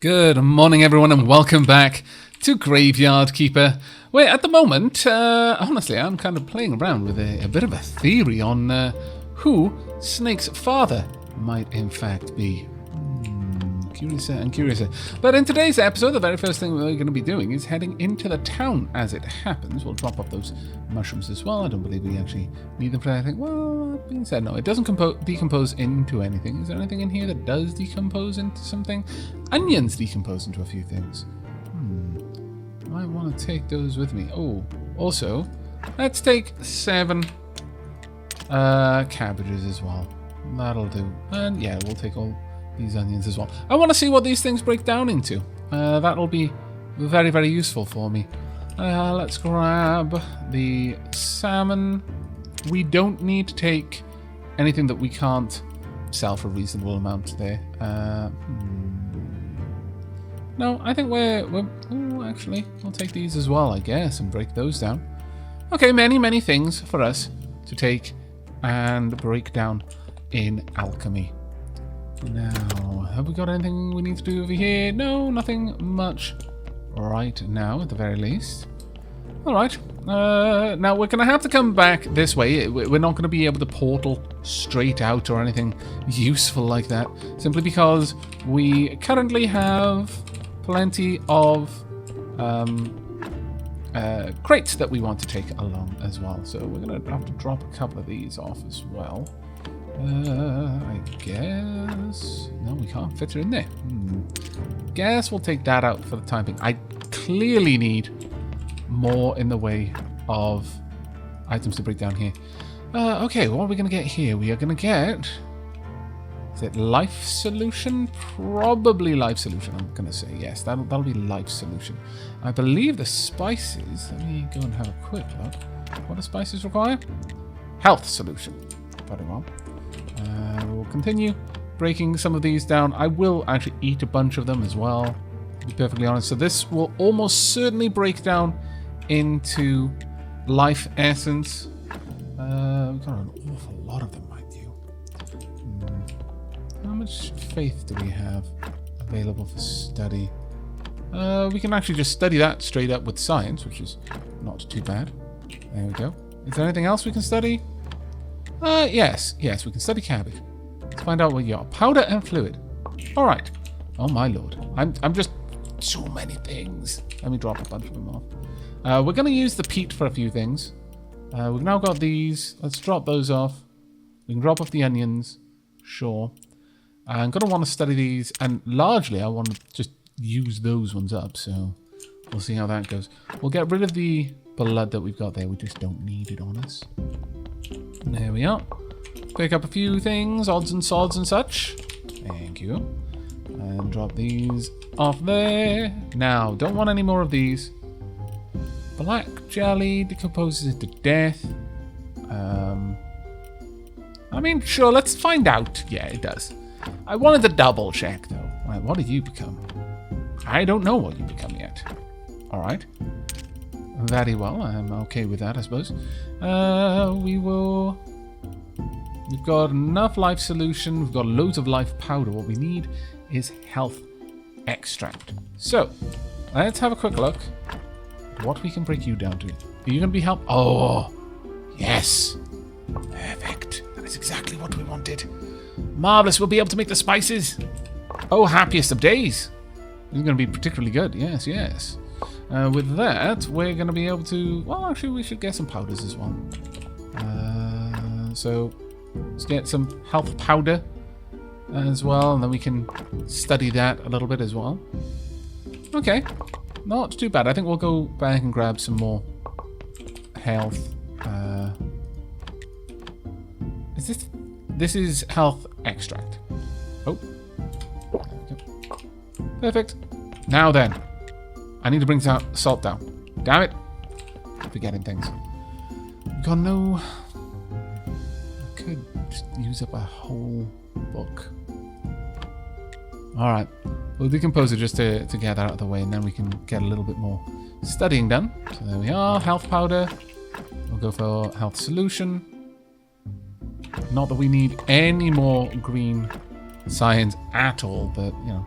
Good morning, everyone, and welcome back to Graveyard Keeper, where at the moment, honestly, I'm kind of playing around with a bit of a theory on who Snake's father might in fact be. Curiouser and curiouser. But in today's episode, the very first thing we're going to be doing is heading into the town as it happens. We'll drop off those mushrooms as well. I don't believe we actually need them for anything. Well, that being said, no, it doesn't decompose into anything. Is there anything in here that does decompose into something? Onions decompose into a few things. I want to take those with me. Oh, also, let's take 7 cabbages as well. That'll do. And yeah, we'll take all these onions as well. I want to see what these things break down into. That'll be very, very useful for me. Let's grab the salmon. We don't need to take anything that we can't sell for a reasonable amount there. No, I think we're oh, actually, we'll take these as well, I guess, and break those down. Okay, many, many things for us to take and break down in alchemy. Now, have we got anything we need to do over here? No, nothing much right now, at the very least. Alright, now we're going to have to come back this way. We're not going to be able to portal straight out or anything useful like that, simply because we currently have plenty of crates that we want to take along as well. So we're going to have to drop a couple of these off as well. I guess... No, we can't fit her in there. Guess we'll take that out for the time being. I clearly need more in the way of items to break down here. Okay, what are we going to get here? We are going to get... Is it life solution? Probably life solution, I'm going to say. Yes, that'll be life solution. I believe the spices... Let me go and have a quick look. What do spices require? Health solution. Very well. We'll continue breaking some of these down. I will actually eat a bunch of them as well, to be perfectly honest. So this will almost certainly break down into life essence. We've got an awful lot of them, mind you. How much faith do we have available for study? We can actually just study that straight up with science, which is not too bad. There we go. Is there anything else we can study? Yes, we can study cabbage. Let's find out what you are. Powder and fluid. All right. Oh my lord, I'm just so many things. Let me drop a bunch of them off. We're going to use the peat for a few things. We've now got these. Let's drop those off. We can drop off the onions. Sure. I'm going to want to study these, and largely I want to just use those ones up. So we'll see how that goes. We'll get rid of the blood that we've got there. We just don't need it on us. There we are. Pick up a few things, odds and sods and such. Thank you. And drop these off there. Now, don't want any more of these. Black jelly decomposes into death. I mean, sure, let's find out. Yeah, it does. I wanted to double check, though. Right, what do you become? I don't know what you become yet. Alright. Very well, I'm okay with that, I suppose. We've got enough life solution, we've got loads of life powder. What we need is health extract. So, let's have a quick look at what we can break you down to. Are you going to be help? Oh, yes. Perfect. That is exactly what we wanted. Marvellous, we'll be able to make the spices. Oh, happiest of days. This is going to be particularly good, yes. With that, we're going to be able to... Well, actually, we should get some powders as well. So, let's get some health powder as well, and then we can study that a little bit as well. Okay, not too bad. I think we'll go back and grab some more health. Is this... This is health extract. Oh. There we go. Perfect. Now then. I need to bring salt down. Damn it. Forgetting things. We've got no... I could just use up a whole book. Alright. We'll decompose it just to get that out of the way, and then we can get a little bit more studying done. So there we are. Health powder. We'll go for health solution. Not that we need any more green science at all, but, you know,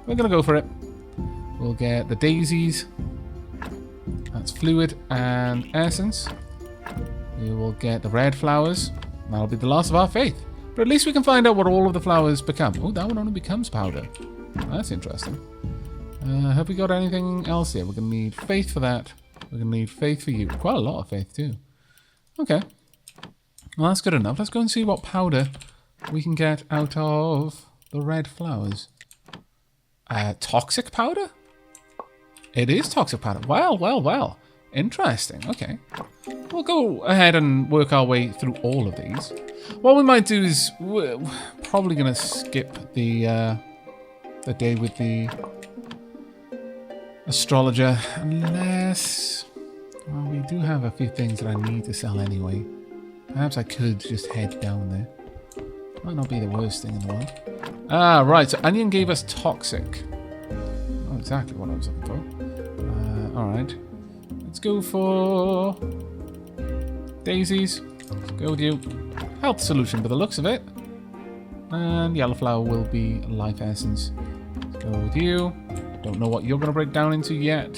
we're going to go for it. We'll get the daisies. That's fluid and essence. We will get the red flowers. That'll be the last of our faith. But at least we can find out what all of the flowers become. Oh, that one only becomes powder. That's interesting. Have we got anything else here? We're going to need faith for that. We're going to need faith for you. Quite a lot of faith too. Okay. Well, that's good enough. Let's go and see what powder we can get out of the red flowers. Toxic powder? It is toxic powder. Well, well, well. Interesting. Okay. We'll go ahead and work our way through all of these. What we might do is we're probably going to skip the day with the astrologer, unless... Well, we do have a few things that I need to sell anyway. Perhaps I could just head down there. Might not be the worst thing in the world. Ah, right. So onion gave us toxic. Not exactly what I was looking for. Alright. Let's go for daisies. Let's go with you. Health solution by the looks of it. And yellow flower will be life essence. Let's go with you. Don't know what you're going to break down into yet.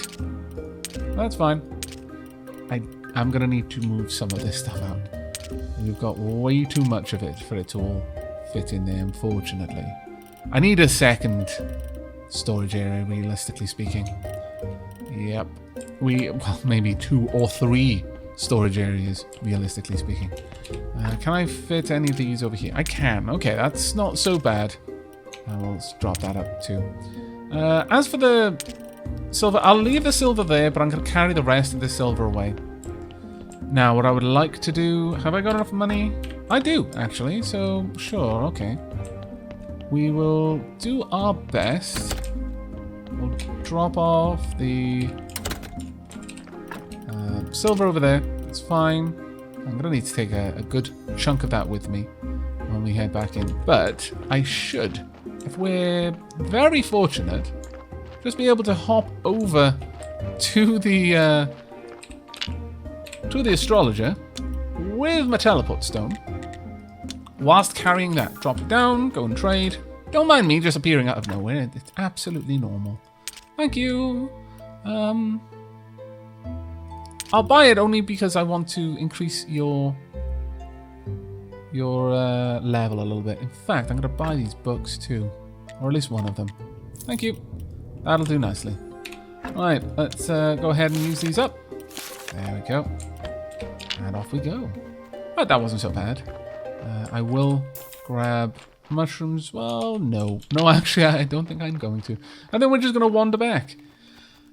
That's fine. I'm going to need to move some of this stuff out. We've got way too much of it for it to all fit in there, unfortunately. I need a second storage area, realistically speaking. Yep. Well, maybe 2 or 3 storage areas, realistically speaking. Can I fit any of these over here? I can. Okay, that's not so bad. Let's drop that up too. As for the silver, I'll leave the silver there, but I'm going to carry the rest of the silver away. Now, what I would like to do... Have I got enough money? I do, actually, so sure, okay. We will do our best. We'll drop off the silver over there. It's fine. I'm going to need to take a good chunk of that with me when we head back in. But I should, if we're very fortunate, just be able to hop over to the astrologer with my teleport stone, whilst carrying that. Drop it down, go and trade. Don't mind me just appearing out of nowhere. It's absolutely normal. Thank you. I'll buy it only because I want to increase your level a little bit. In fact, I'm going to buy these books too, or at least one of them. Thank you. That'll do nicely. Right, let's go ahead and use these up. There we go. And off we go. But that wasn't so bad. I will grab mushrooms. Well, no. No, actually, I don't think I'm going to. And then we're just going to wander back.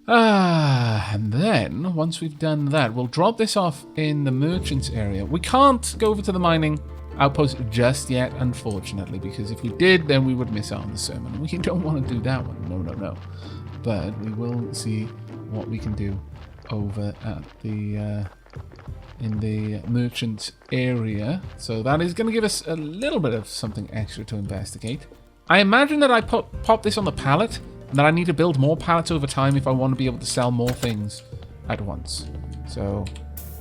And then, once we've done that, we'll drop this off in the merchant's area. We can't go over to the mining outpost just yet, unfortunately, because if we did, then we would miss out on the sermon. We don't want to do that one. No, no, no. But we will see what we can do over at the in the merchant area. So that is going to give us a little bit of something extra to investigate. I imagine that I pop this on the pallet, and that I need to build more pallets over time if I want to be able to sell more things at once. So,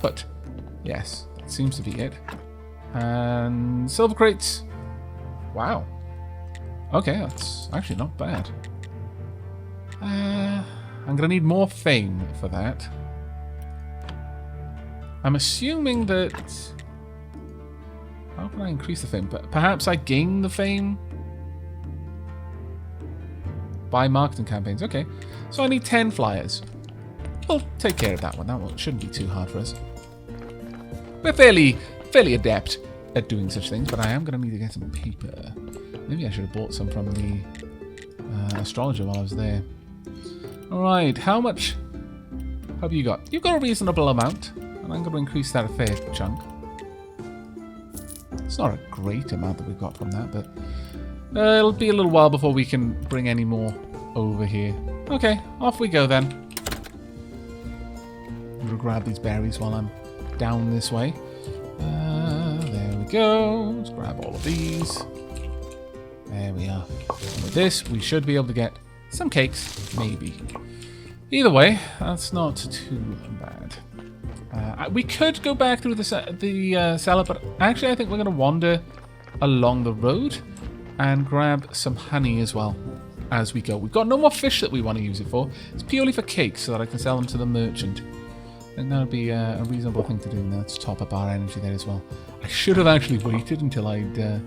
but yes, that seems to be it. And silver crates. Wow. Okay, that's actually not bad. I'm going to need more fame for that. I'm assuming that... How can I increase the fame? Perhaps I gain the fame? Buy marketing campaigns. Okay. So I need 10 flyers. We'll take care of that one. That one shouldn't be too hard for us. We're fairly adept at doing such things, but I am going to need to get some paper. Maybe I should have bought some from the astrologer while I was there. Alright, how much have you got? You've got a reasonable amount, and I'm going to increase that a fair chunk. It's not a great amount that we've got from that, but it'll be a little while before we can bring any more over here. Okay, off we go then. I'm going to grab these berries while I'm down this way. There we go. Let's grab all of these. There we are. And with this, we should be able to get some cakes, maybe. Either way, that's not too bad. We could go back through the cellar, but actually I think we're going to wander along the road and grab some honey as well. as we go. We've got no more fish that we want to use it for. It's purely for cakes so that I can sell them to the merchant. I think that would be a reasonable thing to do. Now let's top up our energy there as well. I should have actually waited until I'd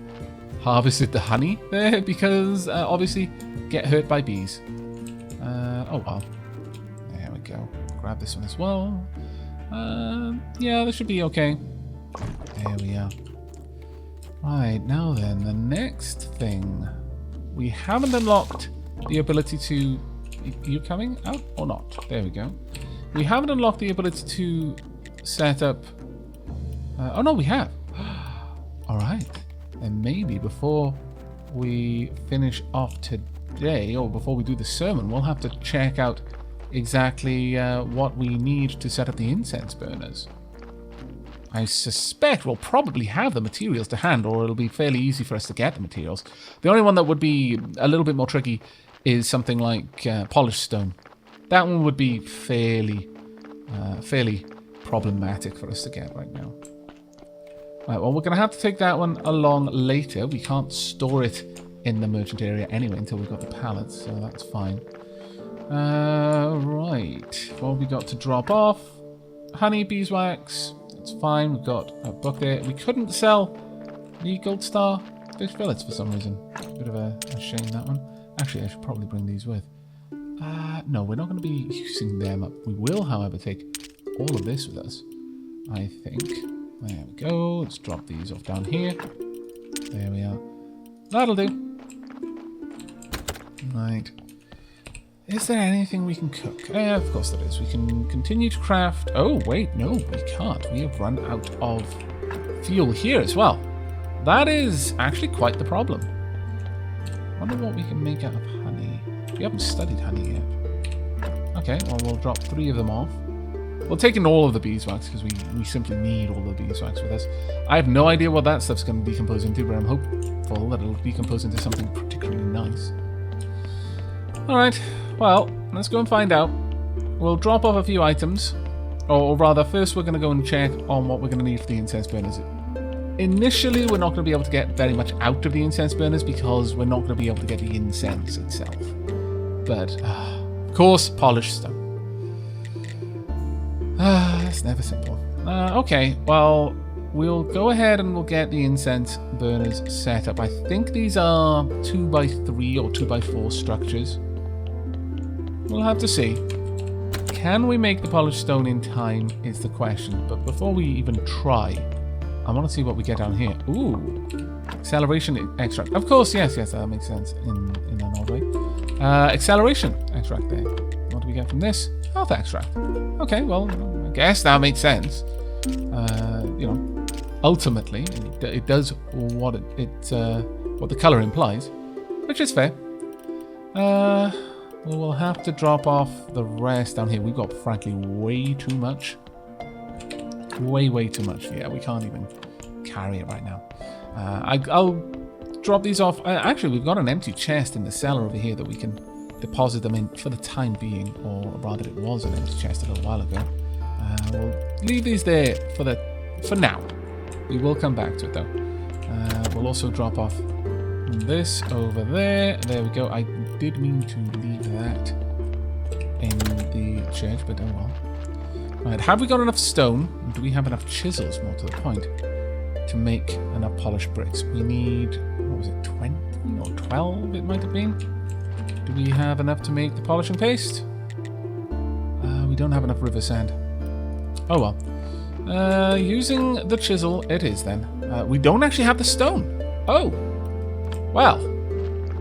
harvested the honey there because obviously get hurt by bees. Oh well. There we go. Grab this one as well. Yeah, this should be okay. There we are. Right, now then, the next thing. We haven't unlocked the ability to... Are you coming out or not? There we go. We haven't unlocked the ability to set up... oh no, we have. Alright. And maybe before we finish off today, or before we do the sermon, we'll have to check out exactly what we need to set up the incense burners. I suspect we'll probably have the materials to hand, or it'll be fairly easy for us to get the materials. The only one that would be a little bit more tricky is something like polished stone. That one would be fairly problematic for us to get right now. Right, well, we're going to have to take that one along later. We can't store it in the merchant area anyway until we've got the pallets, so that's fine. Right, what have we got to drop off? Honey, beeswax. It's fine. We've got a book there. We couldn't sell the gold star fish fillets for some reason. Bit of a shame, that one. Actually, I should probably bring these with. No, we're not going to be using them up. We will, however, take all of this with us, I think. There we go. Let's drop these off down here. There we are. That'll do. Right. Is there anything we can cook? Of course there is. We can continue to craft... Oh, wait. No, we can't. We have run out of fuel here as well. That is actually quite the problem. I wonder what we can make out of honey. We haven't studied honey yet. Okay, well, we'll drop 3 of them off. We'll take in all of the beeswax because we simply need all the beeswax with us. I have no idea what that stuff's going to decompose into, but I'm hopeful that it'll decompose into something particularly nice. Alright, well, let's go and find out. We'll drop off a few items. Or rather, first we're going to go and check on what we're going to need for the incense burners. Initially, we're not going to be able to get very much out of the incense burners because we're not going to be able to get the incense itself. But, of course, polished stone. That's never simple. Okay, well, we'll go ahead and we'll get the incense burners set up. I think these are 2x3 or 2x4 structures. We'll have to see. Can we make the polished stone in time is the question. But before we even try, I want to see what we get down here. Ooh, acceleration extract. Of course, yes, that makes sense in an odd way. Acceleration extract there. What do we get from this? Health extract. Okay, well, I guess that makes sense. You know, ultimately, it does what what the color implies, which is fair. We'll have to drop off the rest down here. We've got, frankly, way too much. Way too much. Yeah, we can't even carry it right now. I'll drop these off. Actually, we've got an empty chest in the cellar over here that we can deposit them in for the time being, or rather it was an empty chest a little while ago. We'll leave these there for now. We will come back to it though. We'll also drop off this over there. There we go. I did mean to leave that in the church, but oh well. Right, have we got enough stone? Do we have enough chisels, more to the point, to make enough polished bricks? We need, what was it, 20 or 12 it might have been? Do we have enough to make the polishing paste? We don't have enough river sand. Oh well. Using the chisel it is then. We don't actually have the stone. Oh! Well,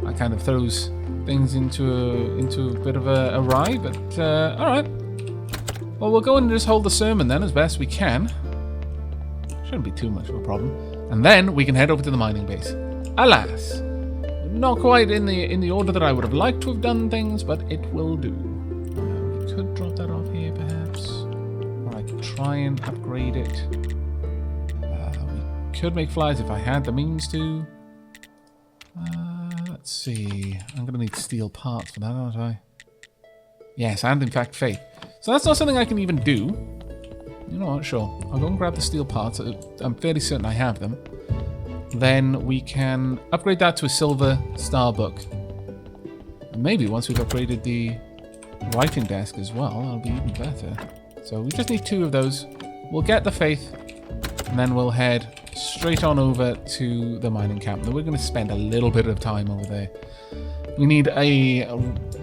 that kind of throws things into a bit of a awry, but alright. Well, we'll go and just hold the sermon then as best we can. Shouldn't be too much of a problem. And then we can head over to the mining base. Alas, not quite in the order that I would have liked to have done things, but it will do. We could drop that off here, perhaps. Or I could try and upgrade it. We could make flyers if I had the means to. Let's see. I'm going to need steel parts for that, aren't I? Yes, and in fact faith. So that's not something I can even do. You know what, sure. I'll go and grab the steel parts. I'm fairly certain I have them. Then we can upgrade that to a silver star book. maybe once we've upgraded the writing desk as well, that'll be even better. So we just need 2 of those. We'll get the faith, and then we'll head straight on over to the mining camp. And we're going to spend a little bit of time over there. We need a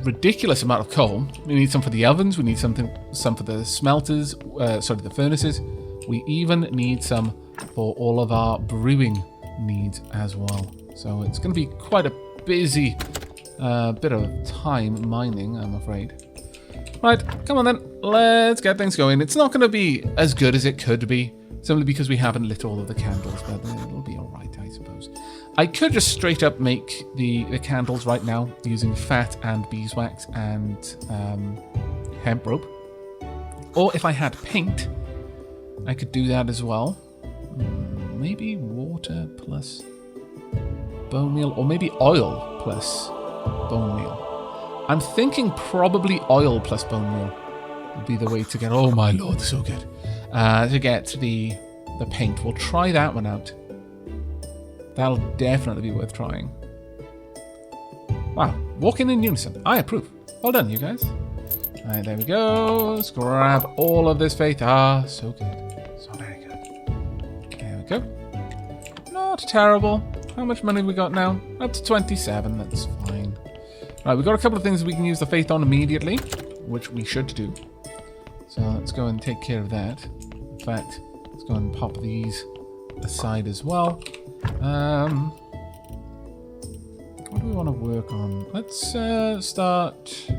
ridiculous amount of coal. We need some for the ovens. We need some for the smelters, the furnaces. We even need some for all of our brewing needs as well. So it's going to be quite a busy bit of time mining, I'm afraid. Right, come on then. Let's get things going. It's not going to be as good as it could be, simply because we haven't lit all of the candles, but it'll be alright, I suppose. I could just straight up make the candles right now using fat and beeswax and hemp rope. Or if I had paint, I could do that as well. Maybe water plus bone meal, or maybe oil plus bone meal. I'm thinking probably oil plus bone meal would be the way to get... Oh my lord, so good. To get the paint. We'll try that one out. That'll definitely be worth trying. Wow, walking in unison. I approve. Well done, you guys. Alright, there we go. Let's grab all of this faith. Ah, so good. So very good. There we go. Not terrible. How much money have we got now? Up to 27. That's fine. Right, we've got a couple of things we can use the faith on immediately, which we should do. So let's go and take care of that. In fact, let's go and pop these aside as well. What do we want to work on? Let's start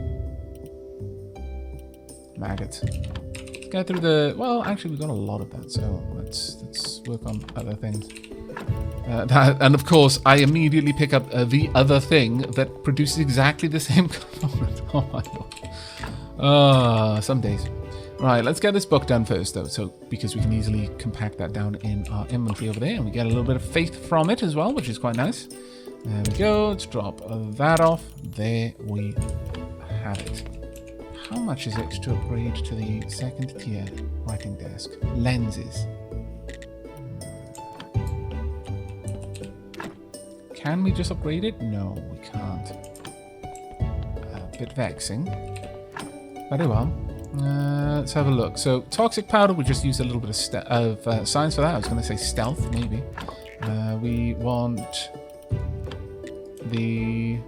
maggots. Let's get through the... Well, actually, we've got a lot of that, so let's work on other things. And of course, I immediately pick up the other thing that produces exactly the same component. Oh my god. Some days. Right, let's get this book done first, though, so because we can easily compact that down in our inventory over there, and we get a little bit of faith from it as well, which is quite nice. There we go. Let's drop that off. There we have it. How much is it to upgrade to the 2nd tier writing desk? Lenses. Can we just upgrade it? No, we can't. A bit vexing. Very well. Let's have a look. So, toxic powder, we just use a little bit of science for that. I was going to say stealth, maybe. We want the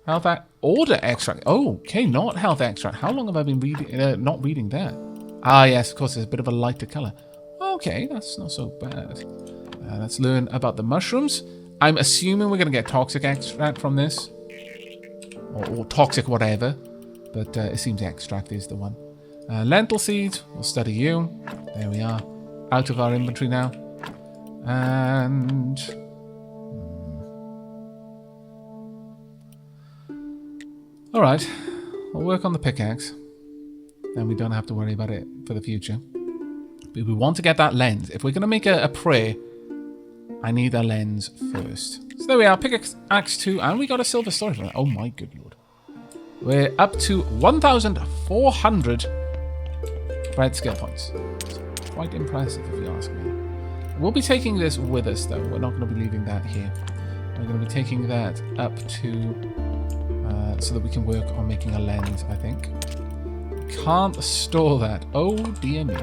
health order extract. Oh, okay, not health extract. How long have I been reading? Not reading that. Ah, yes, of course, there's a bit of a lighter color. Okay, that's not so bad. Let's learn about the mushrooms. I'm assuming we're going to get toxic extract from this. Or toxic whatever. But it seems extract is the one. Lentil seeds. We'll study you. There we are. Out of our inventory now. And... Alright. We'll work on the pickaxe. Then we don't have to worry about it for the future. But we want to get that lens. If we're going to make a prey... I need a lens first. So there we are, pickaxe 2, and we got a silver storage for that. Oh my good lord. We're up to 1,400 red skill points. It's quite impressive if you ask me. We'll be taking this with us though. We're not going to be leaving that here. We're going to be taking that up to... so that we can work on making a lens, I think. Can't store that. Oh dear me.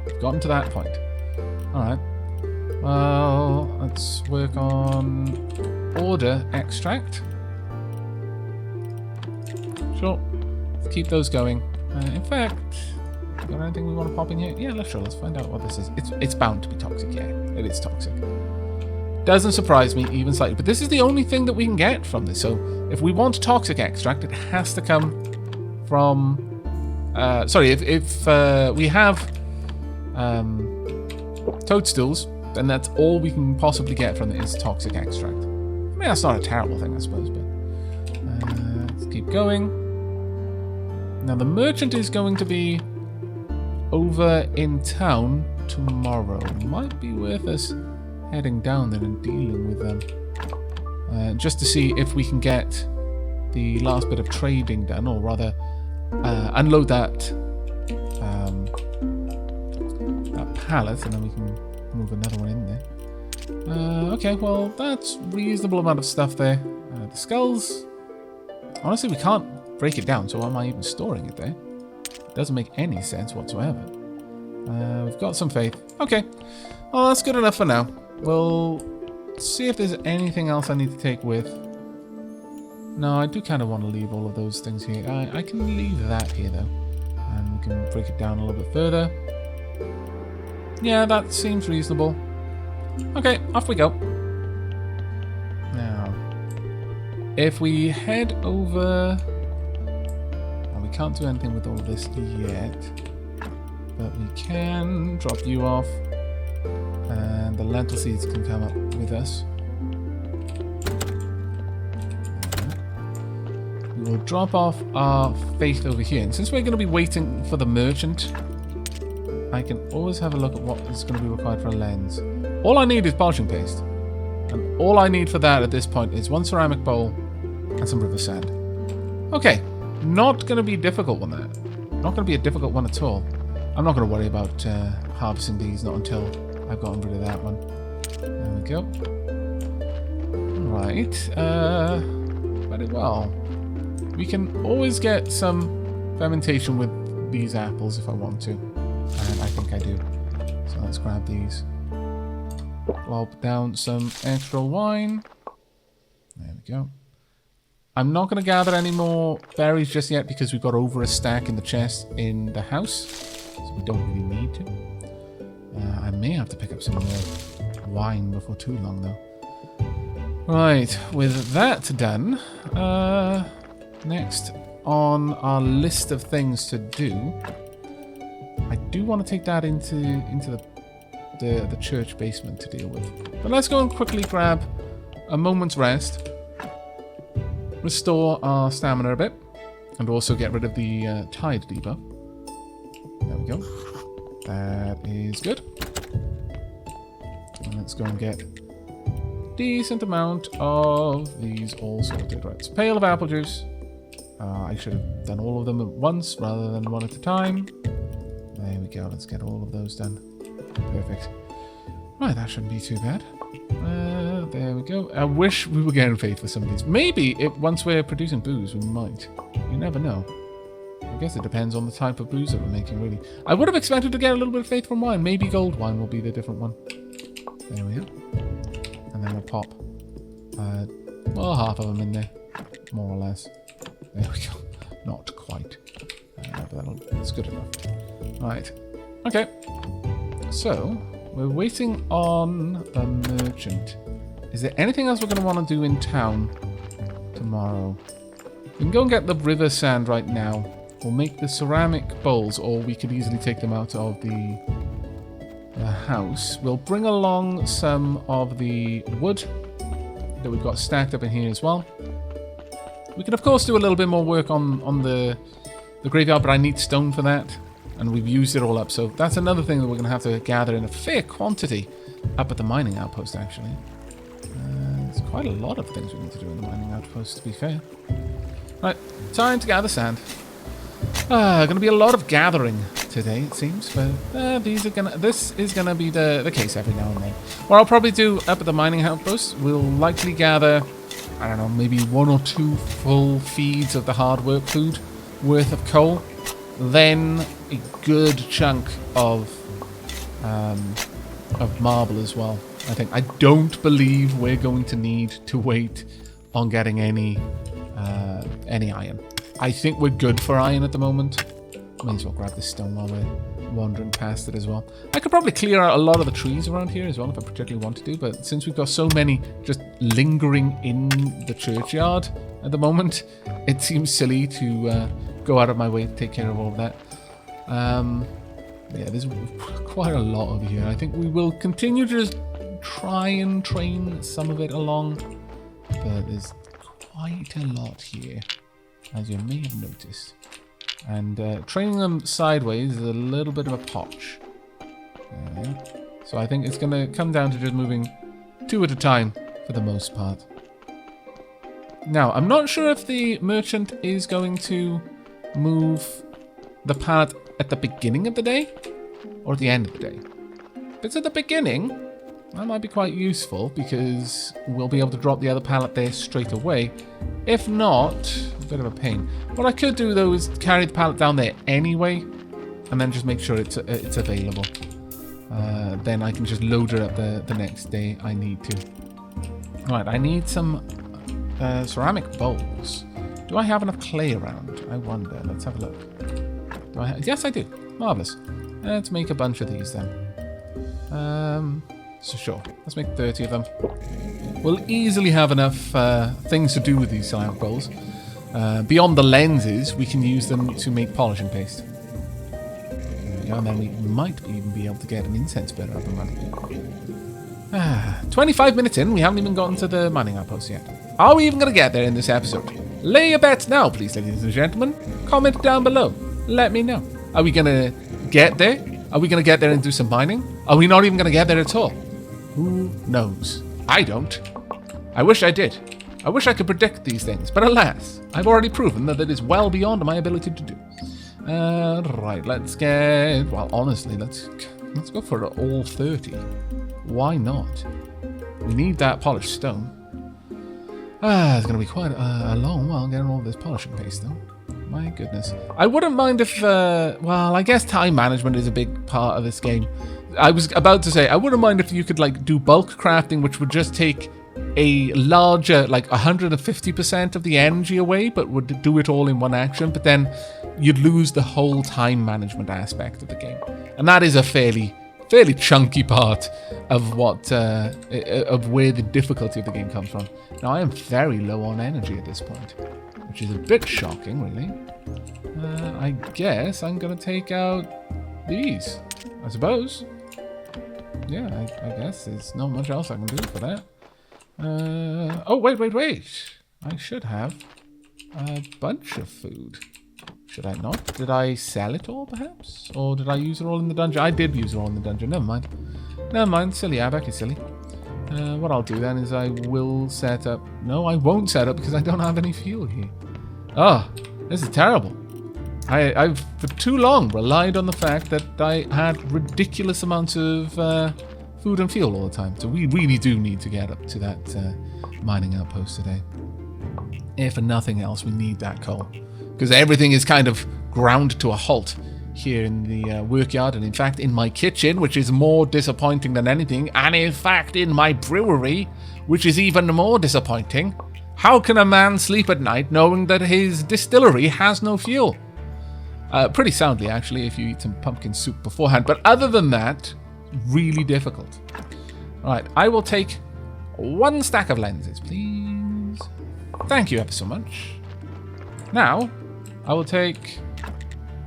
We've gotten to that point. Alright. Well, let's work on order extract. Sure. Let's keep those going. In fact, got anything we want to pop in here? Yeah, let's find out what this is. It's bound to be toxic, yeah. It is toxic. Doesn't surprise me even slightly, but this is the only thing that we can get from this. So if we want toxic extract, it has to come from... if we have toadstools, then that's all we can possibly get from it is toxic extract. I mean, that's not a terrible thing, I suppose, but... let's keep going. Now, the merchant is going to be over in town tomorrow. Might be worth us heading down there and dealing with them. Just to see if we can get the last bit of trading done, or rather, unload that pallet, and then we can move another one in there. Okay, well, that's reasonable amount of stuff there. The skulls, Honestly, we can't break it down, so why am I even storing it there? It doesn't make any sense whatsoever. We've got some faith. Okay. Well, that's good enough for now. We'll see if there's anything else I need to take with. No, I do kind of want to leave all of those things here. I can leave that here, though. And we can break it down a little bit further. Yeah, that seems reasonable. Okay, off we go. Now, if we head over... Well, we can't do anything with all of this yet. But we can drop you off. And the lentil seeds can come up with us. We will drop off our faith over here. And since we're going to be waiting for the merchant, I can always have a look at what is going to be required for a lens. All I need is polishing paste. And all I need for that at this point is one ceramic bowl and some river sand. Okay, not going to be a difficult one there. Not going to be a difficult one at all. I'm not going to worry about harvesting these, not until I've gotten rid of that one. There we go. Right, very well. We can always get some fermentation with these apples if I want to. And I think I do. So let's grab these. Lob down some extra wine. There we go. I'm not going to gather any more berries just yet because we've got over a stack in the chest in the house. So we don't really need to. I may have to pick up some more wine before too long though. Right, with that done, next on our list of things to do, I do want to take that into the church basement to deal with. But let's go and quickly grab a moment's rest, restore our stamina a bit, and also get rid of the tide debuff. There we go. That is good. And let's go and get a decent amount of these all sorted. Right, so pail of apple juice. I should have done all of them at once rather than one at a time. There we go. Let's get all of those done. Perfect. Right, that shouldn't be too bad. There we go. I wish we were getting faith for some of these. Maybe once we're producing booze, we might. You never know. I guess it depends on the type of booze that we're making, really. I would have expected to get a little bit of faith from wine. Maybe gold wine will be the different one. There we go. And then we'll pop, well, half of them in there, more or less. There we go. Not quite. But that's good enough. Right. Okay. So, we're waiting on the merchant. Is there anything else we're going to want to do in town tomorrow? We can go and get the river sand right now. We'll make the ceramic bowls, or we could easily take them out of the house. We'll bring along some of the wood that we've got stacked up in here as well. We can, of course, do a little bit more work on the graveyard, but I need stone for that. And we've used it all up, so that's another thing that we're going to have to gather in a fair quantity up at the mining outpost, actually. There's quite a lot of things we need to do in the mining outpost, to be fair. Right, time to gather sand. Going to be a lot of gathering today, it seems, but this is going to be the case every now and then. What I'll probably do up at the mining outpost, we'll likely gather, I don't know, maybe 1 or 2 full feeds of the hard work food worth of coal. Then a good chunk of marble as well. I don't believe we're going to need to wait on getting any iron. I think we're good for iron at the moment. May as well grab this stone while we're wandering past it as well. I could probably clear out a lot of the trees around here as well if I particularly want to do, but since we've got so many just lingering in the churchyard at the moment, it seems silly to go out of my way to take care of all of that. Yeah, there's quite a lot over here. I think we will continue to just try and train some of it along, but there's quite a lot here, as you may have noticed. And training them sideways is a little bit of a potch. So I think it's going to come down to just moving 2 at a time for the most part. Now, I'm not sure if the merchant is going to move the pallet at the beginning of the day or at the end of the day. If it's at the beginning, that might be quite useful because we'll be able to drop the other pallet there straight away. If not, bit of a pain. What I could do, though, is carry the pallet down there anyway, and then just make sure it's available. Then I can just load it up the next day I need to. Right, I need some ceramic bowls. Do I have enough clay around? I wonder. Let's have a look. Do I yes, I do. Marvellous. Let's make a bunch of these then. So sure, let's make 30 of them. We'll easily have enough things to do with these ceramic bowls. Beyond the lenses, we can use them to make polishing paste. There we go, and then we might even be able to get an incense burner up and running. 25 minutes in, we haven't even gotten to the mining outpost yet. Are we even going to get there in this episode? Lay your bets now, please, ladies and gentlemen. Comment down below. Let me know. Are we going to get there? Are we going to get there and do some mining? Are we not even going to get there at all? Who knows? I don't. I wish I did. I wish I could predict these things, but alas, I've already proven that it is well beyond my ability to do. Right, let's get... Well, honestly, let's go for all 30. Why not? We need that polished stone. It's going to be quite a long while getting all this polishing paste, though. My goodness. I wouldn't mind if... well, I guess time management is a big part of this game. I was about to say, I wouldn't mind if you could, like, do bulk crafting, which would just take a larger, like, 150% of the energy away, but would do it all in one action. But then you'd lose the whole time management aspect of the game. And that is a fairly chunky part of what of where the difficulty of the game comes from. Now, I am very low on energy at this point, which is a bit shocking, really. I guess I'm going to take out these, I suppose. Yeah, I guess there's not much else I can do for that. Oh, wait. I should have a bunch of food. Should I not? Did I sell it all, perhaps? Or did I use it all in the dungeon? I did use it all in the dungeon. Never mind. Silly Aavak is silly. What I'll do then is I will set up... No, I won't set up because I don't have any fuel here. Oh, this is terrible. I've for too long relied on the fact that I had ridiculous amounts of food and fuel all the time. So we really do need to get up to that mining outpost today. If for nothing else, we need that coal. Because everything is kind of ground to a halt here in the workyard, and in fact in my kitchen, which is more disappointing than anything, and in fact in my brewery, which is even more disappointing. How can a man sleep at night knowing that his distillery has no fuel? Pretty soundly, actually, if you eat some pumpkin soup beforehand, but other than that, really difficult. Right, I will take 1 stack of lenses, please. Thank you ever so much. Now, I will take,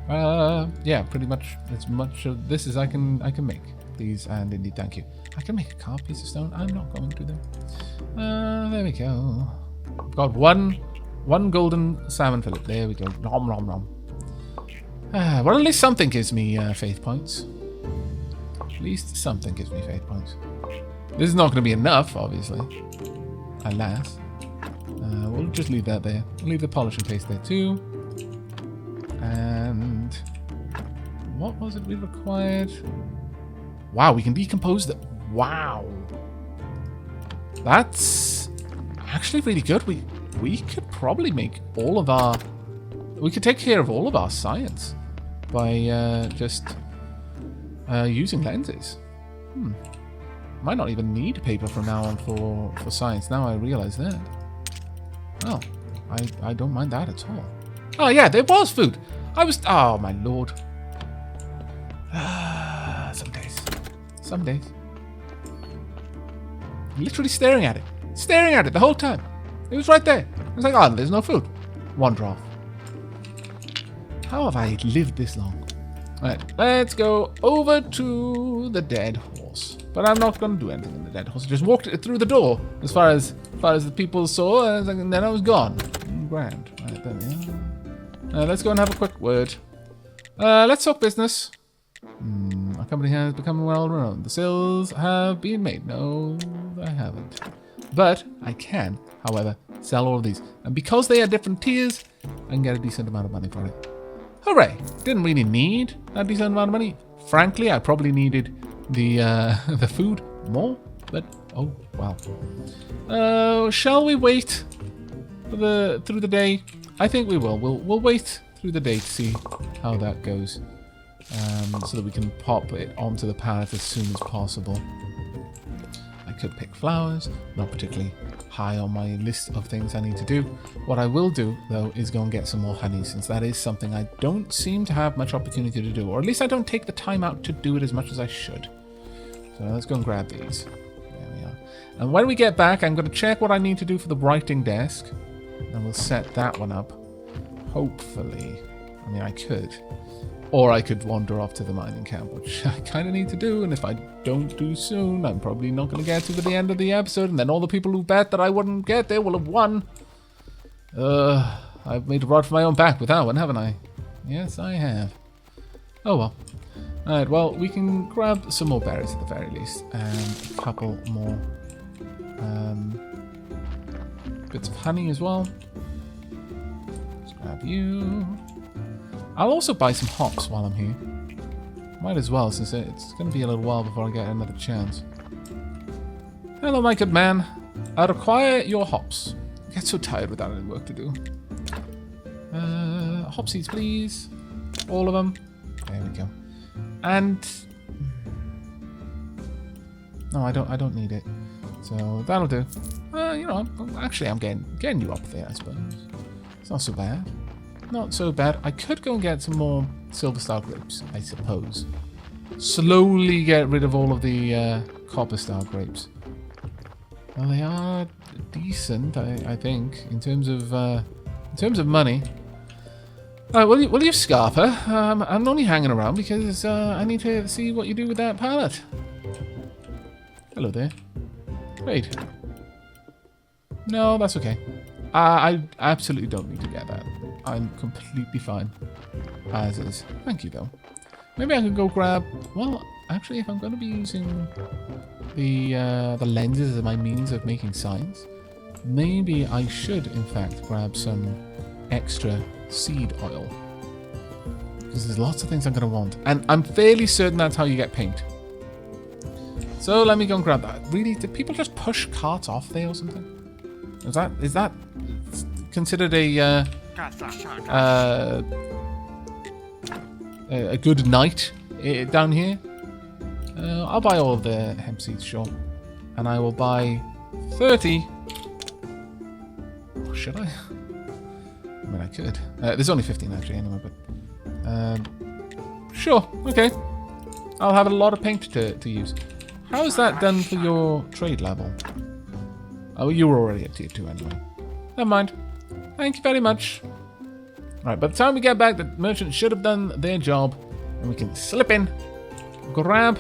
yeah, pretty much as much of this as I can make. Please and indeed, thank you. I can make a carved piece of stone. I'm not going to though. There we go. Got one golden salmon fillet. There we go. Nom nom nom. Well, at least something gives me faith points. At least something gives me faith points. This is not going to be enough, obviously. Alas. We'll just leave that there. We'll leave the polishing paste there too. And what was it we required? Wow, we can decompose the... Wow. That's actually really good. We could probably make all of our... We could take care of all of our science by just using lenses. Might not even need paper from now on for science. Now I realize that. Oh, I don't mind that at all. Oh yeah, there was food. Oh my lord. Some days. Literally staring at it the whole time. It was right there. It was like, oh, there's no food. Wander off. How have I lived this long? Alright, let's go over to the dead horse. But I'm not going to do anything in the dead horse. I just walked through the door as far as the people saw, and then I was gone. Grand. Right, there we are. Let's go and have a quick word. Let's talk business. Our company has become well known. The sales have been made. No, I haven't. But I can, however, sell all of these. And because they are different tiers, I can get a decent amount of money for it. Hooray! Didn't really need a decent amount of money. Frankly, I probably needed the food more, but oh well. Shall we wait through the day? I think we will. We'll wait through the day to see how that goes. So that we can pop it onto the pallet as soon as possible. I could pick flowers, not particularly high on my list of things I need to do. What I will do, though, is go and get some more honey, since that is something I don't seem to have much opportunity to do, or at least I don't take the time out to do it as much as I should. So let's go and grab these. There we are. And when we get back, I'm going to check what I need to do for the writing desk, and we'll set that one up. Hopefully. I mean, I could. Or I could wander off to the mining camp, which I kind of need to do, and if I don't do soon, I'm probably not going to get to the end of the episode, and then all the people who bet that I wouldn't get there will have won. I've made a rod for my own back with that one, haven't I? Yes, I have. Oh well. Alright, well, we can grab some more berries at the very least, and a couple more bits of honey as well. Let's grab you. I'll also buy some hops while I'm here. Might as well, since it's going to be a little while before I get another chance. Hello, my good man. I require your hops. I get so tired without any work to do. Hop seeds, please. All of them. There we go. And... no, I don't need it. So, that'll do. You know, actually, I'm getting you up there, I suppose. It's not so bad. Not so bad. I could go and get some more silver star grapes, I suppose. Slowly get rid of all of the copper star grapes. Well, they are decent, I think, in terms of money. All right, will you Scarper? I'm only hanging around because I need to see what you do with that pallet. Hello there. Wait. No, that's okay. I absolutely don't need to get that. I'm completely fine as is. Thank you, though. Maybe I could go grab... well, actually, if I'm going to be using the lenses as my means of making signs, maybe I should, in fact, grab some extra seed oil. Because there's lots of things I'm going to want. And I'm fairly certain that's how you get paint. So let me go and grab that. Really, did people just push carts off there or something? Is that considered a good night down here? I'll buy all of the hemp seeds, sure. And I will buy 30. Oh, should I? I mean, I could. There's only 15 actually anyway, but... sure, okay. I'll have a lot of paint to use. How is that done for your trade level? Oh, you were already at tier 2 anyway. Never mind. Thank you very much. Right, by the time we get back, the merchant should have done their job. And we can slip in, grab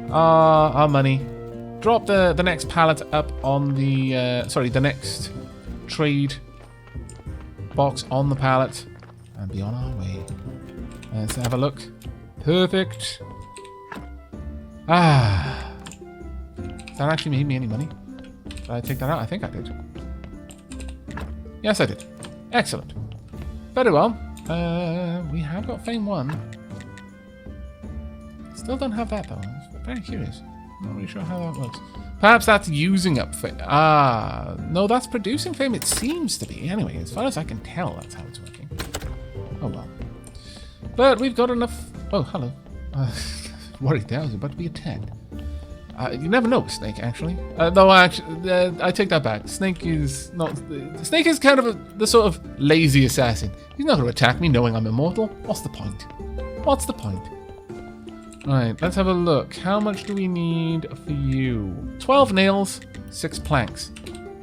our money, drop the next pallet up on the... the next trade box on the pallet, and be on our way. Let's have a look. Perfect. Does that actually make me any money? Did I take that out? I think I did. Yes, I did. Excellent. Very well. We have got Fame 1. Still don't have that, though. I'm very curious. Not really sure how that works. Perhaps that's using up Fame. No, that's producing Fame. It seems to be. Anyway, as far as I can tell, that's how it's working. Oh, well. But we've got enough... oh, hello. Worried there. I was about to be attacked. You never know with Snake, actually. No, actually, I take that back. Snake is not... Snake is kind of the sort of lazy assassin. He's not going to attack me knowing I'm immortal. What's the point? What's the point? Right, let's have a look. How much do we need for you? 12 nails, 6 planks.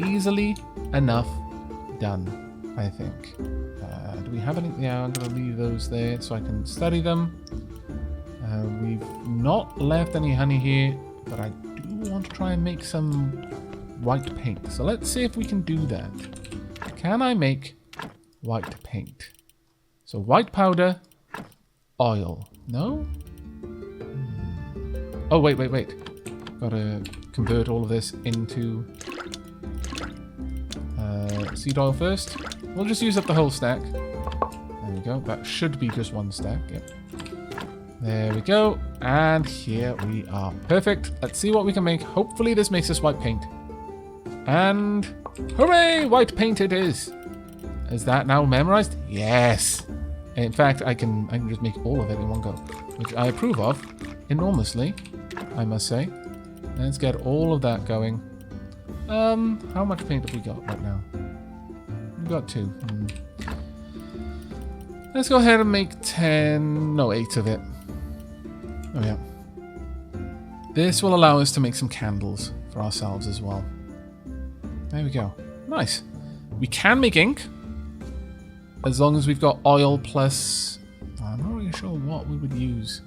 Easily enough done, I think. Do we have any... yeah, I'm going to leave those there so I can study them. We've not left any honey here. But I do want to try and make some white paint. So let's see if we can do that. Can I make white paint? So white powder, oil. No? Oh, wait. Gotta convert all of this into seed oil first. We'll just use up the whole stack. There we go. That should be just one stack. Yep. There we go, and here we are. Perfect. Let's see what we can make. Hopefully this makes us white paint. And hooray! White paint it is. Is that now memorized? Yes. In fact, I can just make all of it in one go, which I approve of enormously, I must say. Let's get all of that going. How much paint have we got right now? We've got 2. Let's go ahead and make 8 of it. Oh yeah. This will allow us to make some candles for ourselves as well. There we go. Nice. We can make ink, as long as we've got oil plus... I'm not really sure what we would use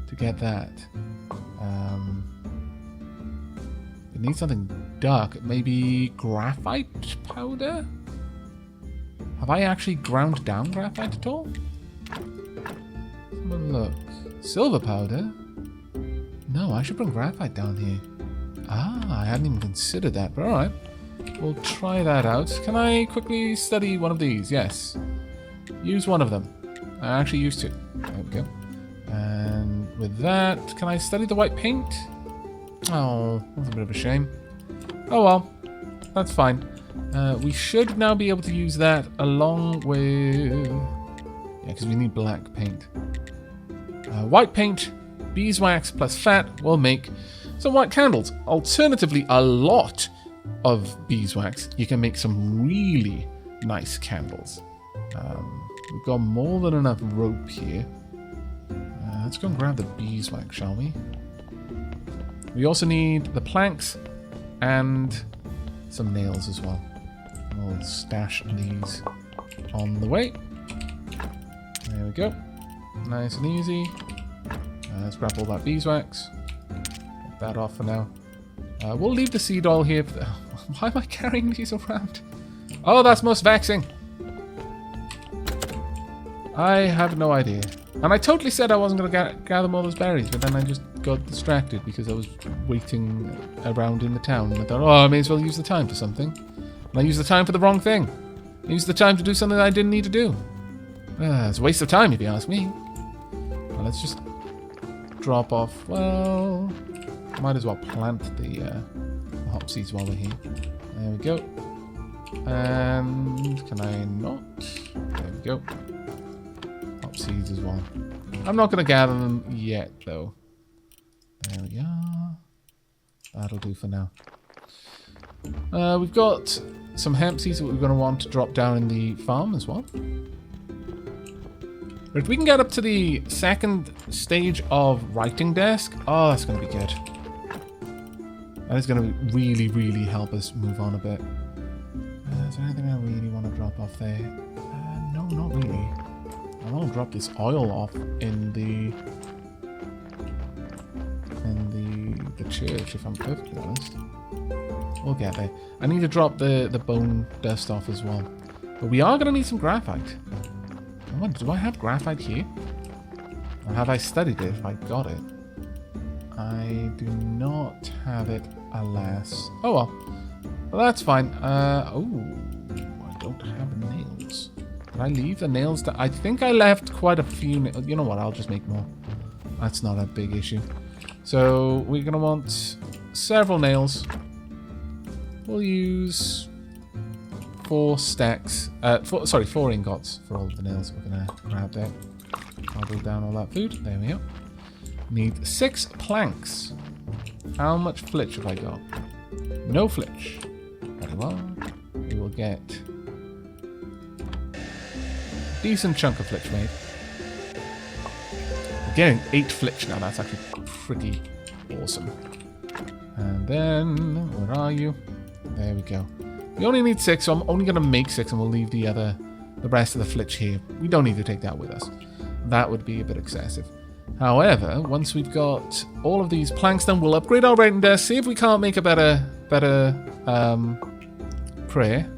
to get that. We need something dark. Maybe graphite powder? Have I actually ground down graphite at all? Let's have a look. Silver powder? No, I should bring graphite down here. Ah, I hadn't even considered that, but alright. We'll try that out. Can I quickly study one of these? Yes. Use one of them. I actually used 2. There we go. And with that, can I study the white paint? Oh, that's a bit of a shame. Oh well, that's fine. We should now be able to use that along with... Yeah, because we need black paint. White paint, beeswax plus fat will make some white candles. Alternatively, a lot of beeswax, you can make some really nice candles. We've got more than enough rope here. Let's go and grab the beeswax, shall we? We also need the planks and some nails as well. We'll stash these on the way. There we go. Nice and easy. Let's grab all that beeswax. Get that off for now. We'll leave the seed oil here. For why am I carrying these around? Oh, that's most vexing. I have no idea. And I totally said I wasn't going to gather all those berries, but then I just got distracted because I was waiting around in the town. And I thought, oh, I may as well use the time for something. And I used the time for the wrong thing. I used the time to do something I didn't need to do. It's a waste of time, if you ask me. Well, let's just drop off. Well, might as well plant the hop seeds while we're here. There we go. And can I not? There we go. Hop seeds as well. I'm not going to gather them yet, though. There we are. That'll do for now. We've got some hemp seeds that we're going to want to drop down in the farm as well. But if we can get up to the second stage of writing desk, oh, that's going to be good. That is going to really, really help us move on a bit. Is there anything I really want to drop off there? No, not really. I want to drop this oil off in the church, if I'm perfectly honest. We'll get there. I need to drop the bone dust off as well. But we are going to need some graphite. Oh, do I have graphite here? Or have I studied it if I got it? I do not have it, alas. Oh well. Well, that's fine. Oh, I don't have nails. Did I leave the nails? I think I left quite a few. You know what? I'll just make more. That's not a big issue. So we're going to want several nails. We'll use 4 stacks. 4 ingots for all of the nails we're going to grab there. Gobble down all that food. There we go. Need 6 planks. How much flitch have I got? No flitch. Very well. We will get a decent chunk of flitch made. We're getting 8 flitch now. That's actually pretty awesome. And then, where are you? There we go. We only need 6, so I'm only going to make 6 and we'll leave the rest of the flitch here. We don't need to take that with us. That would be a bit excessive. However, once we've got all of these planks done, we'll upgrade our writing desk, see if we can't make a better prayer,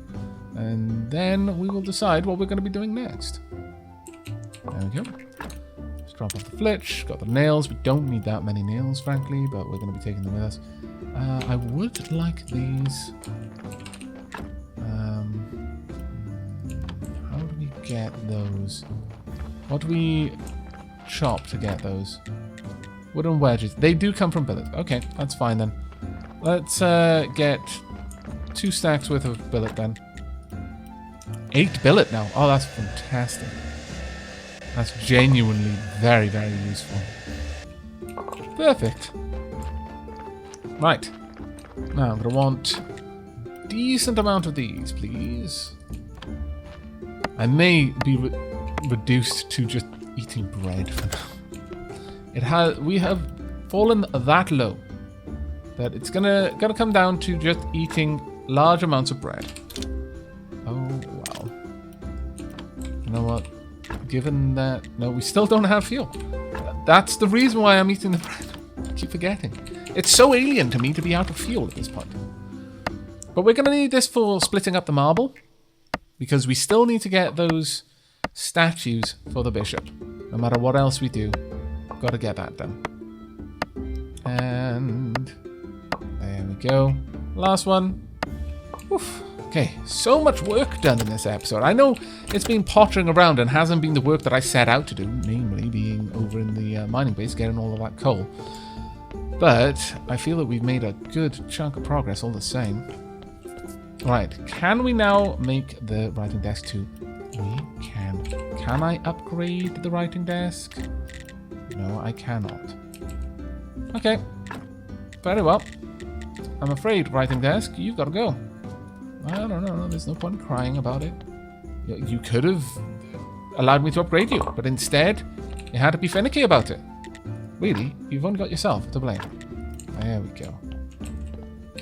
and then we will decide what we're going to be doing next. There we go. Let's drop off the flitch. Got the nails. We don't need that many nails, frankly, but we're going to be taking them with us. I would like these. How do we get those? What do we chop to get those? Wooden wedges. They do come from billet. Okay, that's fine then. Let's get 2 stacks worth of billet then. 8 billet now. Oh, that's fantastic. That's genuinely very, very useful. Perfect. Right. Now I'm going to want a decent amount of these, please. I may be reduced to just eating bread for now. We have fallen that low that it's gonna come down to just eating large amounts of bread. Oh well. You know what? Given that we still don't have fuel. That's the reason why I'm eating the bread. I keep forgetting. It's so alien to me to be out of fuel at this point. But we're gonna need this for splitting up the marble, because we still need to get those statues for the bishop. No matter what else we do, gotta get that done. And there we go. Last one. Oof. Okay, so much work done in this episode. I know it's been pottering around and hasn't been the work that I set out to do, namely being over in the mining base, getting all of that coal. But I feel that we've made a good chunk of progress all the same. Right, can we now make the writing desk too? We can. Can I upgrade the writing desk? No, I cannot. Okay, very well. I'm afraid, writing desk, you've got to go. I don't know, there's no point in crying about it. You could have allowed me to upgrade you, but instead, you had to be finicky about it. Really, you've only got yourself to blame. There we go.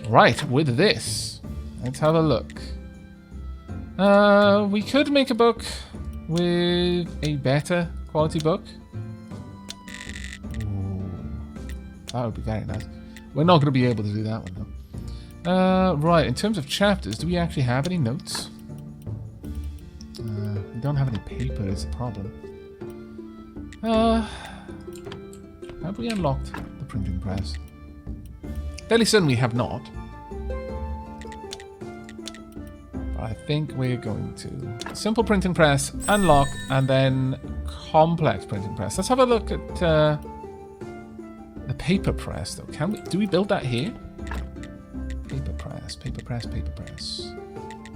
Right, with this, let's have a look. We could make a book with a better quality book. Ooh, that would be very nice. We're not going to be able to do that one, though. Right, in terms of chapters, do we actually have any notes? We don't have any paper is the problem. Have we unlocked the printing press? Fairly certain we have not. But I think we're going to. Simple printing press, unlock, and then complex printing press. Let's have a look at the paper press, though. Do we build that here? Paper press, paper press, paper press.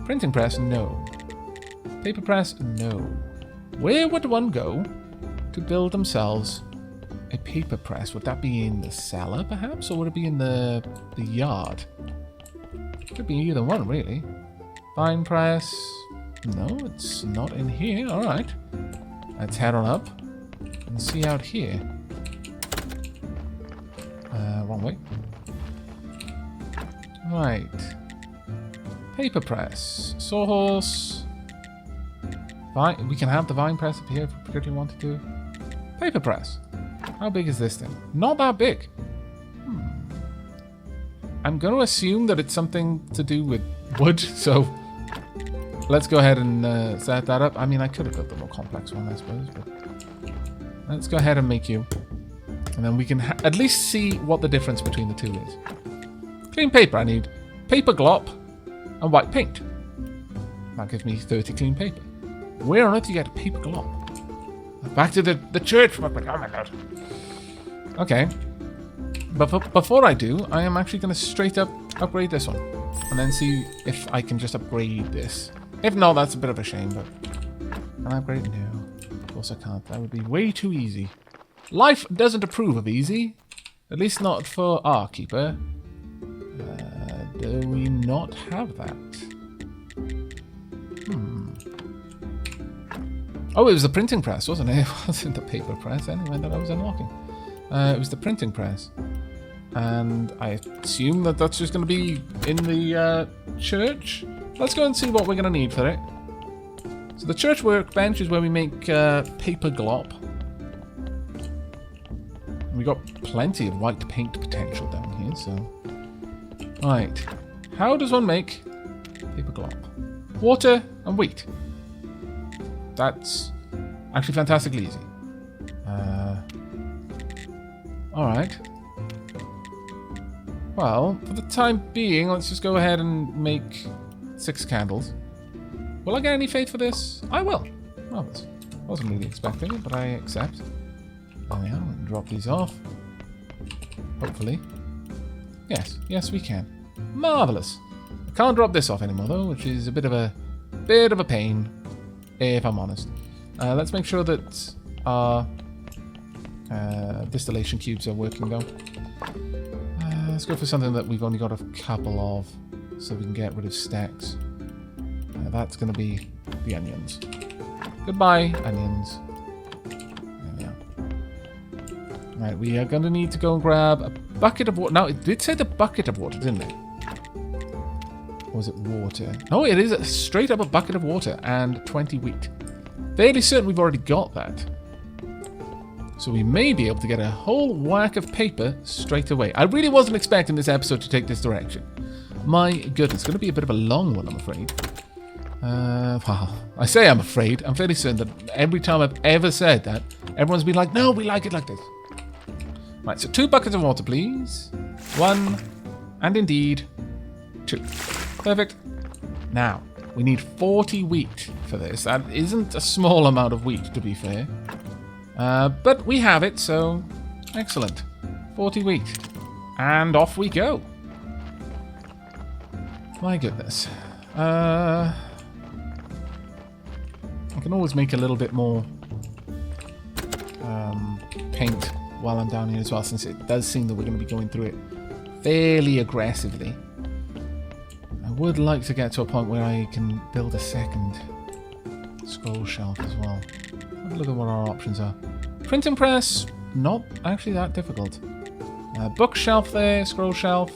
Printing press, no. Paper press, no. Where would one go to build themselves a paper press? Would that be in the cellar, perhaps? Or would it be in the yard? Could be either one, really. Fine press. No, it's not in here. Alright. Let's head on up and see out here. Wrong way. Right. Paper press. Sawhorse. Vine. We can have the vine press up here if we particularly wanted to. Paper press. How big is this thing? Not that big. I'm going to assume that it's something to do with wood, so let's go ahead and set that up. I mean, I could have built the more complex one, I suppose, but let's go ahead and make you. And then we can at least see what the difference between the two is. Clean paper. I need paper glop and white paint. That gives me 30 clean paper. Where on earth do you get paper glop? Back to the church. Oh my god. Okay. But before I do, I am actually going to straight up upgrade this one. And then see if I can just upgrade this. If not, that's a bit of a shame, but... Can I upgrade? No. Of course I can't. That would be way too easy. Life doesn't approve of easy. At least not for our keeper. Do we not have that? Oh, it was the printing press, wasn't it? It wasn't the paper press anyway that I was unlocking. It was the printing press. And I assume that that's just going to be in the church. Let's go and see what we're going to need for it. So the church workbench is where we make paper glop. We got plenty of white paint potential down here, so... Right. How does one make paper glop? Water and wheat. That's actually fantastically easy. Alright. Well, for the time being, let's just go ahead and make 6 candles. Will I get any faith for this? I will. Marvelous. Wasn't really expecting it, but I accept. There we are. And drop these off. Hopefully. Yes. Yes, we can. Marvelous. I can't drop this off anymore, though, which is a bit of a bit of a pain, if I'm honest. Let's make sure that our distillation cubes are working though. Let's go for something that we've only got a couple of, so we can get rid of stacks. That's going to be the onions. Goodbye, onions. There we are. Right, we are going to need to go and grab a bucket of water. Now, it did say the bucket of water, didn't it? Or was it water? No, it is straight up a bucket of water and 20 wheat. Fairly certain we've already got that. So we may be able to get a whole whack of paper straight away. I really wasn't expecting this episode to take this direction. My goodness, it's going to be a bit of a long one, I'm afraid. Well, I say I'm afraid. I'm fairly certain that every time I've ever said that, everyone's been like, no, we like it like this. Right, so 2 buckets of water, please. 1, and indeed, 2. Perfect. Now, we need 40 wheat for this. That isn't a small amount of wheat, to be fair. But we have it, so excellent. 40 wheat. And off we go. My goodness. I can always make a little bit more paint while I'm down here as well, since it does seem that we're going to be going through it fairly aggressively. I would like to get to a point where I can build a second scroll shelf as well. Have a look at what our options are. Printing press, not actually that difficult. Bookshelf there, scroll shelf.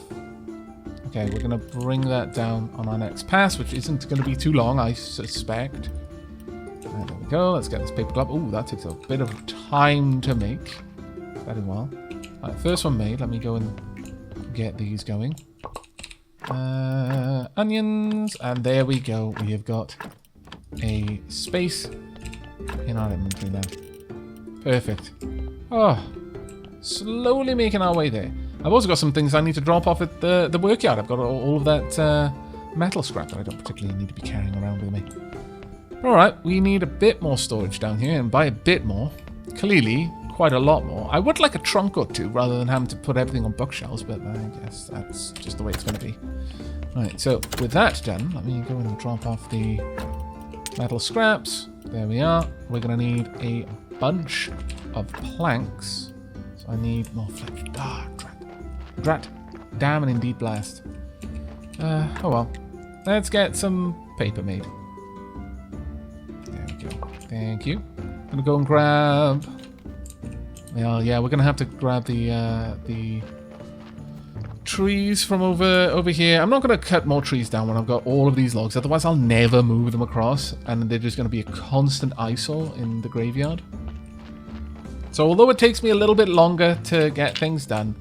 Okay, we're going to bring that down on our next pass, which isn't going to be too long, I suspect. Right, there we go. Let's get this paper glove. Ooh, that takes a bit of time to make. Very well. Right, first one made. Let me go and get these going. Onions, and there we go. We have got a space in our inventory now. Perfect. Oh, slowly making our way there. I've also got some things I need to drop off at the workyard. I've got all of that metal scrap that I don't particularly need to be carrying around with me. Alright, we need a bit more storage down here, and by a bit more, clearly quite a lot more. I would like a trunk or two rather than having to put everything on bookshelves, but I guess that's just the way it's going to be. Right, so with that done, let me go and drop off the metal scraps. There we are. We're going to need a bunch of planks. So I need more flesh. Ah, drat. Damn and indeed blast. Oh well. Let's get some paper made. There we go. Thank you. I'm going to go and grab... Well, yeah, we're going to have to grab the trees from over here. I'm not going to cut more trees down when I've got all of these logs. Otherwise, I'll never move them across. And they're just going to be a constant eyesore in the graveyard. So although it takes me a little bit longer to get things done,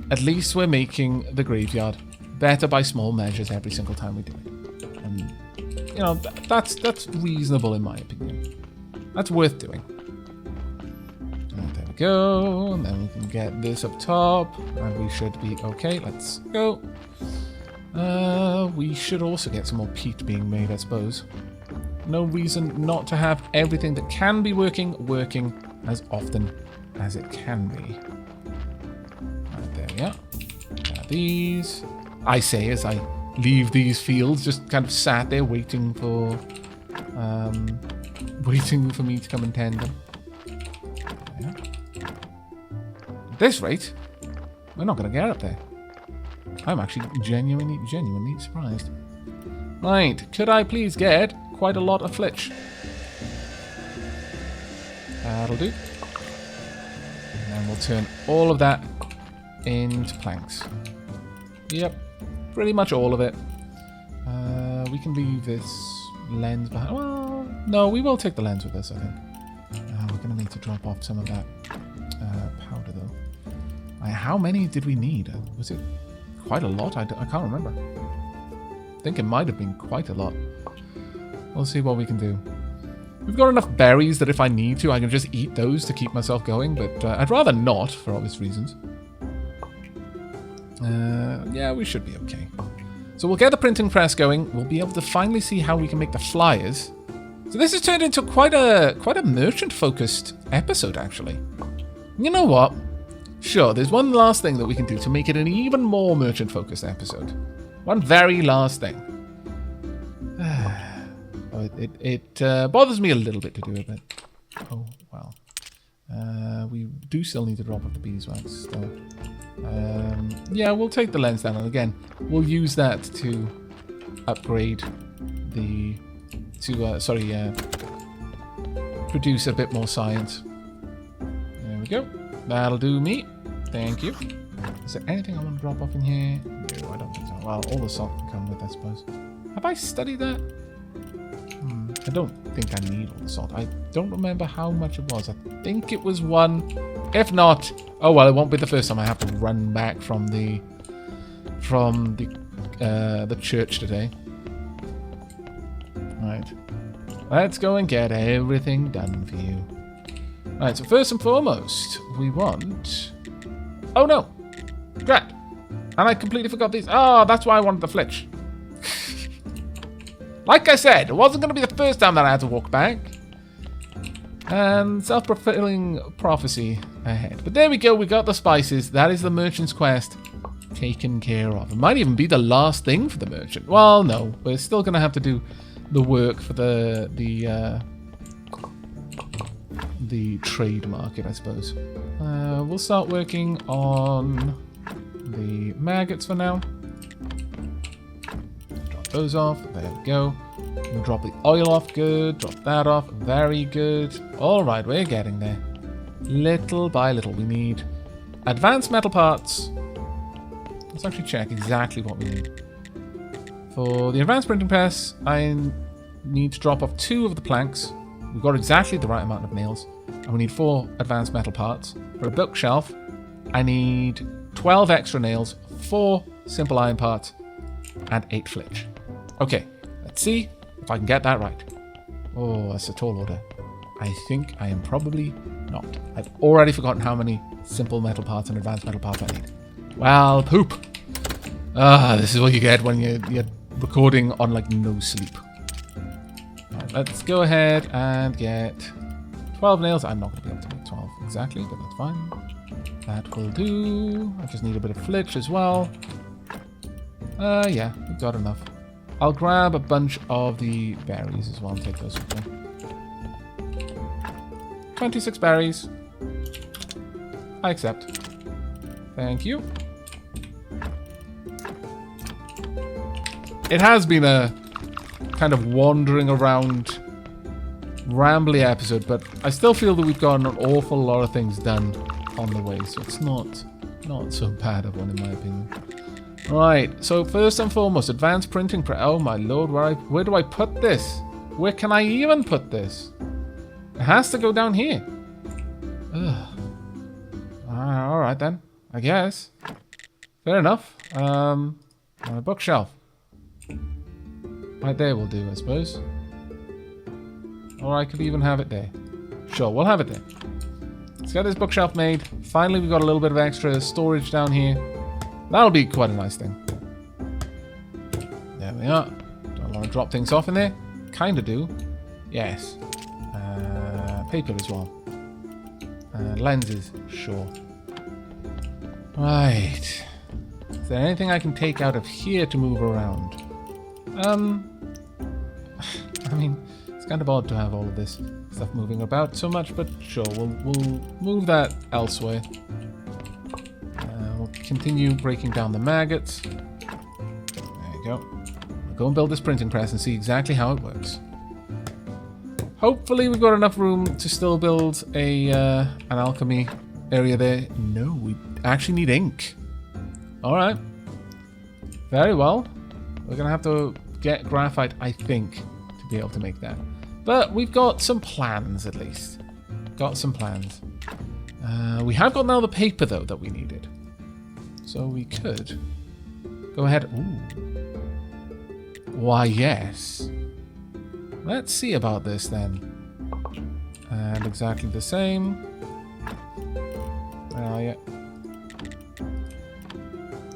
at least we're making the graveyard better by small measures every single time we do it. And, you know, that's reasonable in my opinion. That's worth doing. There we go, and then we can get this up top, and we should be okay. Let's go. We should also get some more peat being made, I suppose. No reason not to have everything that can be working as often as it can be. Right, there we are. These, I say as I leave these fields, just kind of sat there waiting for me to come and tend them. At this rate, we're not going to get up there. I'm actually genuinely surprised. Right, could I please get quite a lot of flitch? That'll do. And then we'll turn all of that into planks. Yep, pretty much all of it. We can leave this lens behind. Well, no, we will take the lens with us, I think. We're going to need to drop off some of that powder, though. How many did we need? Was it quite a lot? I can't remember. I think it might have been quite a lot. We'll see what we can do. We've got enough berries that if I need to, I can just eat those to keep myself going, but I'd rather not, for obvious reasons. Yeah, we should be okay. So we'll get the printing press going. We'll be able to finally see how we can make the flyers. So this has turned into quite a merchant-focused episode, actually. You know what? Sure, there's one last thing that we can do to make it an even more merchant-focused episode. One very last thing. So it bothers me a little bit to do it, but oh well. We do still need to drop off the beeswax still. Yeah, we'll take the lens down, and again, we'll use that to upgrade the produce a bit more science. There we go. That'll do me. Thank you. Is there anything I want to drop off in here? No, I don't think so. Well, all the salt can come with, I suppose. Have I studied that? I don't think I need all the salt. I don't remember how much it was. I think it was 1. If not, oh well, it won't be the first time I have to run back from the church today. Right. Let's go and get everything done for you. Right, so first and foremost, we want... Oh no! Drat! And I completely forgot these. Oh, that's why I wanted the flitch. Like I said, it wasn't going to be the first time that I had to walk back. And self-fulfilling prophecy ahead. But there we go, we got the spices. That is the merchant's quest taken care of. It might even be the last thing for the merchant. Well, no, we're still going to have to do the work for the trade market, I suppose. We'll start working on the maggots for now. Drop those off. There we go. We'll drop the oil off. Good. Drop that off. Very good. All right, we're getting there. Little by little. We need advanced metal parts. Let's actually check exactly what we need. For the advanced printing press, I need to drop off 2 of the planks. We've got exactly the right amount of nails. And we need 4 advanced metal parts. For a bookshelf, I need 12 extra nails, 4 simple iron parts, and 8 flitch. Okay, let's see if I can get that right. Oh, that's a tall order. I think I am probably not. I've already forgotten how many simple metal parts and advanced metal parts I need. Well, poop. This is what you get when you're recording on, like, no sleep. Right, let's go ahead and get 12 nails. I'm not going to be able to make 12 exactly, but that's fine. That will do. I just need a bit of flitch as well. Yeah, we've got enough. I'll grab a bunch of the berries as well and take those with me. 26 berries. I accept. Thank you. It has been a kind of wandering around, rambly episode, but I still feel that we've gotten an awful lot of things done on the way, so it's not so bad of one in my opinion. Right, so first and foremost, advanced printing press. Oh my lord, where do I put this? Where can I even put this? It has to go down here. Ugh. Alright then, I guess. Fair enough. On a bookshelf. Right there will do, I suppose. Or I could even have it there. Sure, we'll have it there. Let's get this bookshelf made. Finally, we've got a little bit of extra storage down here. That'll be quite a nice thing. There we are. Don't want to drop things off in there. Kinda do. Yes. Paper as well. Lenses. Sure. Right. Is there anything I can take out of here to move around? I mean, it's kind of odd to have all of this stuff moving about so much, but sure, we'll move that elsewhere. We'll continue breaking down the maggots. There you go. We'll go and build this printing press and see exactly how it works. Hopefully we've got enough room to still build an alchemy area there. No, we actually need ink. Alright. Very well. We're going to have to get graphite, I think, to be able to make that. But we've got some plans, at least. Got some plans. We have got now the paper, though, that we needed. So we could go ahead. Ooh. Why, yes. Let's see about this, then. And exactly the same. Where are you?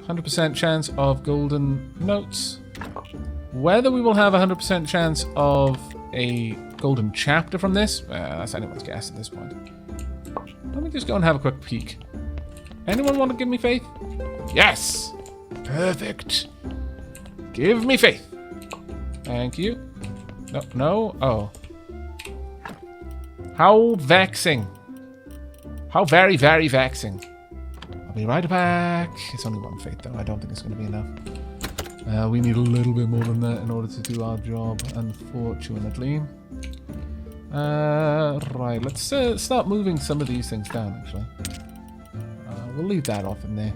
100% chance of golden notes. Whether we will have a 100% chance of a golden chapter from this, that's anyone's guess at this point. Let me just go and have a quick peek. Anyone want to give me faith? Yes! Perfect. Give me faith. Thank you. No, no. Oh. How vexing. How very, very vexing. I'll be right back. It's only one fate, though. I don't think it's going to be enough. We need a little bit more than that in order to do our job, unfortunately. Right, let's start moving some of these things down, actually. We'll leave that off in there.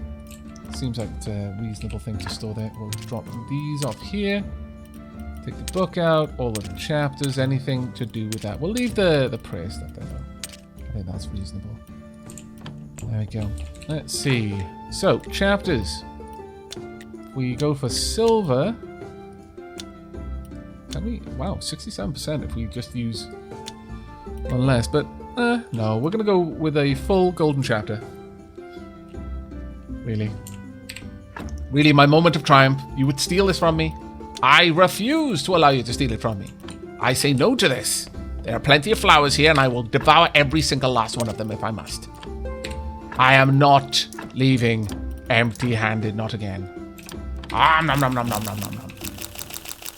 Seems like it's a reasonable thing to store there. We'll drop these off here. Take the book out, all of the chapters, anything to do with that. We'll leave the prayer stuff there, though. I think that's reasonable. There we go. Let's see. So, chapters. We go for silver. Can we? Wow, 67% if we just use one less. But, no, we're going to go with a full golden chapter. Really? Really, my moment of triumph. You would steal this from me? I refuse to allow you to steal it from me. I say no to this. There are plenty of flowers here, and I will devour every single last one of them if I must. I am not leaving empty-handed, not again. Nom nom nom nom nom nom nom.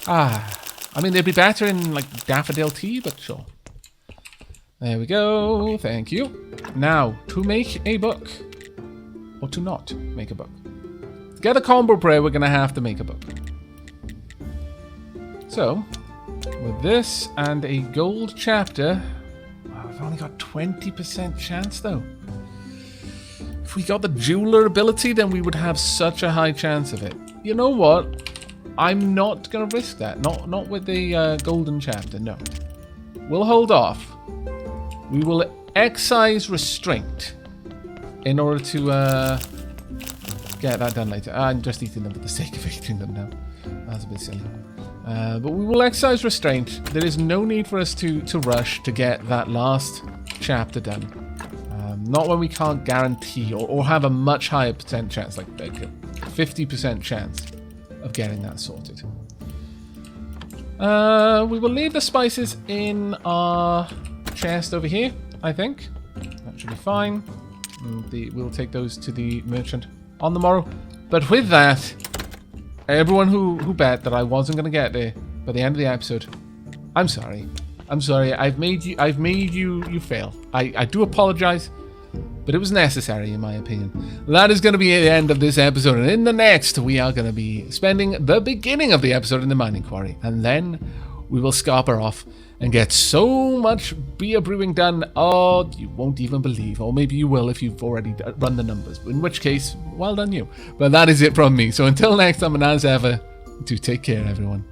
I mean, they'd be better in, like, daffodil tea, but sure. There we go. Thank you. Now, to make a book. Or to not make a book. To get a combo prayer, we're going to have to make a book. So, with this and a gold chapter... Wow, I've only got 20% chance, though. If we got the jeweler ability, then we would have such a high chance of it. You know what? I'm not going to risk that. Not with the golden chapter, no. We'll hold off. We will excise restraint in order to get that done later. I'm just eating them for the sake of eating them now. That's a bit silly. But we will excise restraint. There is no need for us to rush to get that last chapter done. Not when we can't guarantee or have a much higher percent chance, like a 50% chance of getting that sorted. We will leave the spices in our chest over here, I think. That should be fine. We'll take those to the merchant on the morrow. But with that, everyone who bet that I wasn't going to get there by the end of the episode, I'm sorry. I'm sorry. I've made you fail. I do apologize. But it was necessary, in my opinion. That is going to be the end of this episode. And in the next, we are going to be spending the beginning of the episode in the mining quarry. And then we will scarper off and get so much beer brewing done. Oh, you won't even believe. Or maybe you will if you've already run the numbers. In which case, well done you. But that is it from me. So until next time, and as ever, do take care, everyone.